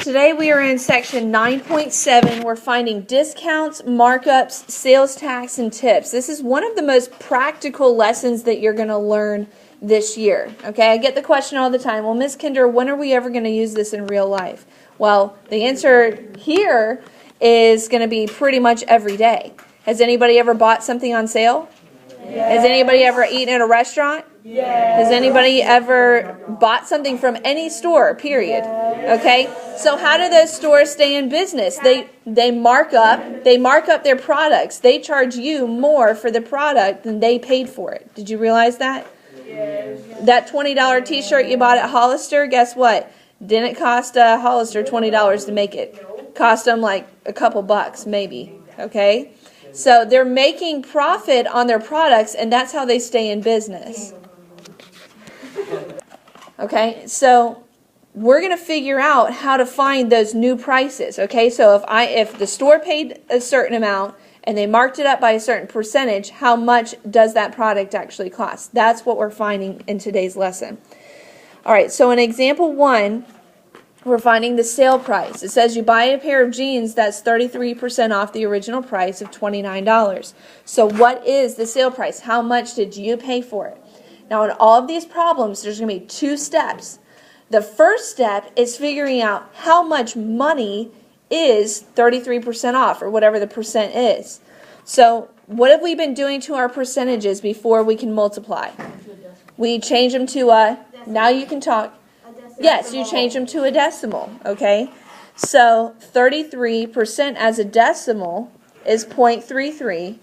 Today we are in section 9.7. We're finding discounts, markups, sales tax, and tips. This is one of the most practical lessons that you're going to learn this year. Okay, I get the question all the time, well, Ms. Kinder, when are we ever going to use this in real life? Well, the answer here is going to be pretty much every day. Has anybody ever bought something on sale? Yes. Has anybody ever eaten at a restaurant? Yes. Has anybody ever bought something from any store, period? Yes. Okay, so how do those stores stay in business? They mark up their products. They charge you more for the product than they paid for it. Did you realize that? Yes. That $20 t-shirt you bought at Hollister, guess what? Didn't cost Hollister $20 to make it. Cost them like a couple bucks, maybe. Okay? So they're making profit on their products, and that's how they stay in business. Okay, so we're going to figure out how to find those new prices. Okay, so if the store paid a certain amount and they marked it up by a certain percentage, how much does that product actually cost? That's what we're finding in today's lesson. All right, so in example 1, we're finding the sale price. It says you buy a pair of jeans that's 33% off the original price of $29. So what is the sale price? How much did you pay for it? Now in all of these problems, there's going to be 2 steps. The first step is figuring out how much money is 33% off, or whatever the percent is. So what have we been doing to our percentages before we can multiply? We change them to now you can talk. Yes, you change them to a decimal, okay? So 33% as a decimal is 0.33,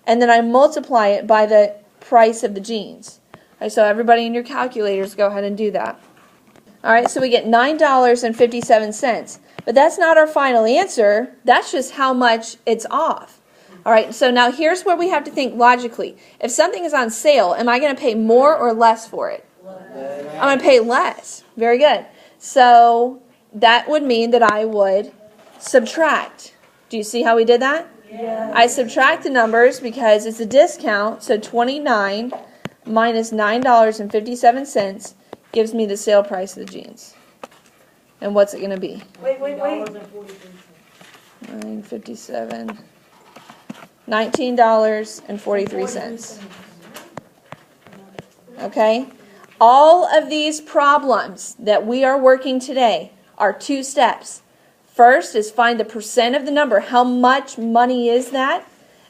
and then I multiply it by the price of the jeans. All right, so everybody in your calculators, go ahead and do that. All right, so we get $9.57, but that's not our final answer. That's just how much it's off. All right, so now here's where we have to think logically. If something is on sale, am I going to pay more or less for it? I'm going to pay less. Very good. So that would mean that I would subtract. Do you see how we did that? Yeah. I subtract the numbers because it's a discount. So 29 minus $9.57 gives me the sale price of the jeans. And what's it going to be? Wait. 9.57. $19.43. Okay? All of these problems that we are working today are 2 steps. First is find the percent of the number. How much money is that?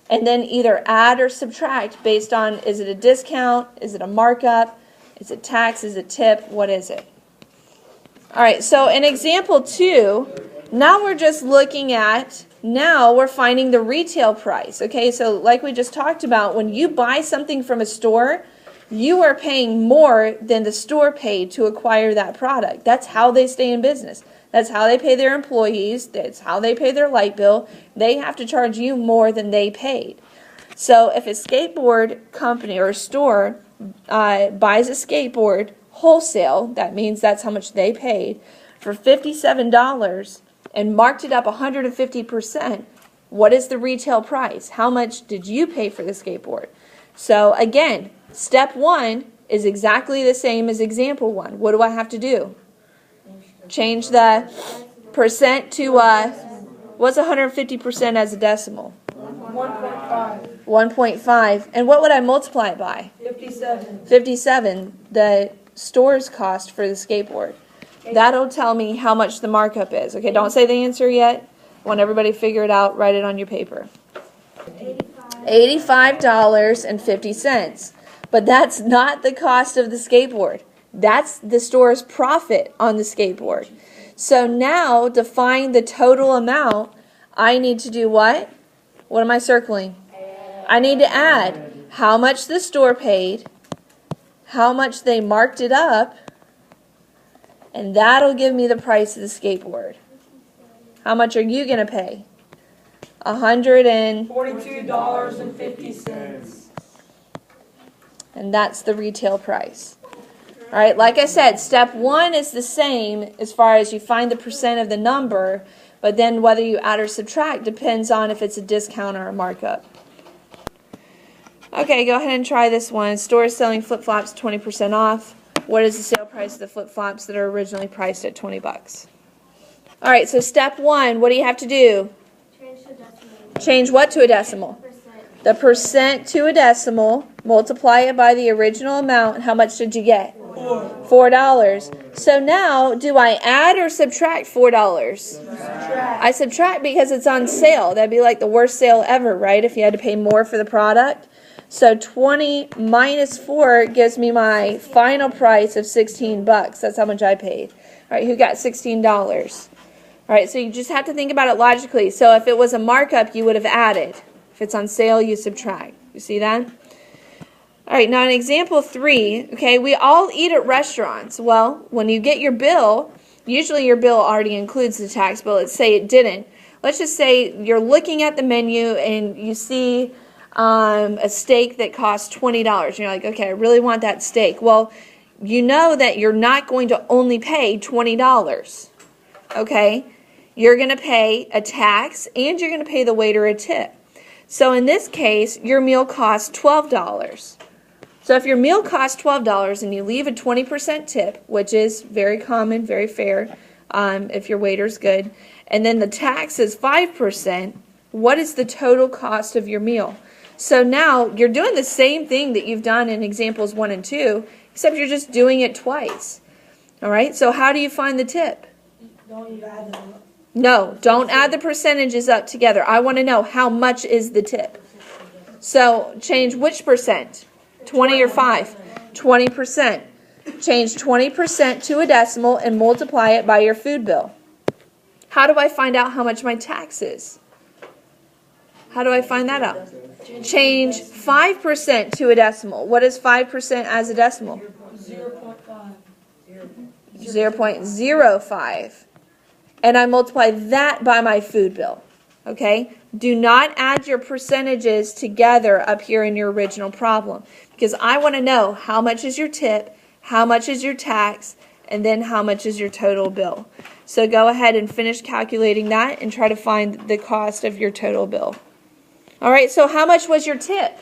And then either add or subtract based on, is it a discount? Is it a markup? Is it tax? Is it tip? What is it? All right, so in example 2, now we're just looking at, now we're finding the retail price. Okay, so like we just talked about, when you buy something from a store, you are paying more than the store paid to acquire that product. That's how they stay in business. That's how they pay their employees. That's how they pay their light bill. They have to charge you more than they paid. So if a skateboard company or store buys a skateboard wholesale, that means that's how much they paid, for $57 and marked it up 150%, what is the retail price? How much did you pay for the skateboard? So again, step 1 is exactly the same as example 1. What do I have to do? Change the percent to, what's 150% as a decimal? 1.5. 1.5. And what would I multiply it by? 57. 57, the store's cost for the skateboard. That'll tell me how much the markup is. Okay, don't say the answer yet. I want everybody to figure it out. Write it on your paper. $85.50. But that's not the cost of the skateboard. That's the store's profit on the skateboard. So now to find the total amount, I need to do what? What am I circling? I need to add how much the store paid, how much they marked it up, and that'll give me the price of the skateboard. How much are you going to pay? $42.50. And that's the retail price. All right, like I said, step 1 is the same as far as you find the percent of the number, but then whether you add or subtract depends on if it's a discount or a markup. Okay, go ahead and try this one. Store selling flip-flops 20% off. What is the sale price of the flip-flops that are originally priced at $20? All right, so step 1, what do you have to do? Change to decimal. Change what to a decimal? Percent. The percent to a decimal, multiply it by the original amount, and how much did you get? $4. So now, do I add or subtract $4? Subtract. I subtract because it's on sale. That'd be like the worst sale ever, right? If you had to pay more for the product. So 20 minus 4 gives me my final price of 16 bucks. That's how much I paid. All right, who got $16? All right, so you just have to think about it logically. So if it was a markup, you would have added. If it's on sale, you subtract. You see that? All right, now in example 3, okay, we all eat at restaurants. Well, when you get your bill, usually your bill already includes the tax bill. Let's say it didn't. Let's just say you're looking at the menu and you see a steak that costs $20. And you're like, okay, I really want that steak. Well, you know that you're not going to only pay $20, okay? You're going to pay a tax and you're going to pay the waiter a tip. So in this case, your meal costs $12. So if your meal costs $12 and you leave a 20% tip, which is very common, very fair, if your waiter's good, and then the tax is 5%, what is the total cost of your meal? So now you're doing the same thing that you've done in examples 1 and 2, except you're just doing it twice. All right, so how do you find the tip? Don't even add them up. No, don't add the percentages up together. I want to know how much is the tip. So change which percent? 20 or 5? 20%. Change 20% to a decimal and multiply it by your food bill. How do I find out how much my tax is? How do I find that out? Change 5% to a decimal. What is 5% as a decimal? 0.5. 0.05. And I multiply that by my food bill. Okay? Do not add your percentages together up here in your original problem, because I want to know how much is your tip, how much is your tax, and then how much is your total bill. So go ahead and finish calculating that and try to find the cost of your total bill. All right, so how much was your tip?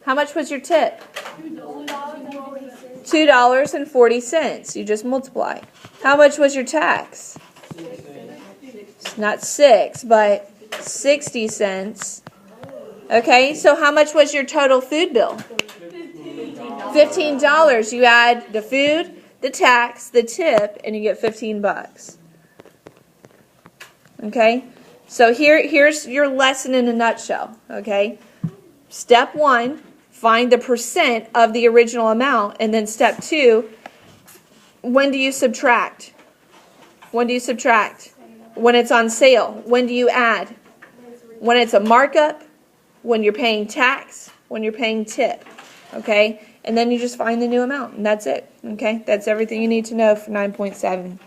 How much was your tip? $2.40. You just multiply. How much was your tax? It's not 6, but 60 cents. Okay, so how much was your total food bill? $15. You add the food, the tax, the tip, and you get 15 bucks. Okay, so here's your lesson in a nutshell. Okay, step 1, find the percent of the original amount, and then step 2, when do you subtract? When do you subtract? When it's on sale. When do you add? When it's a markup, when you're paying tax, when you're paying tip. Okay? And then you just find the new amount, and that's it. Okay? That's everything you need to know for 9.7.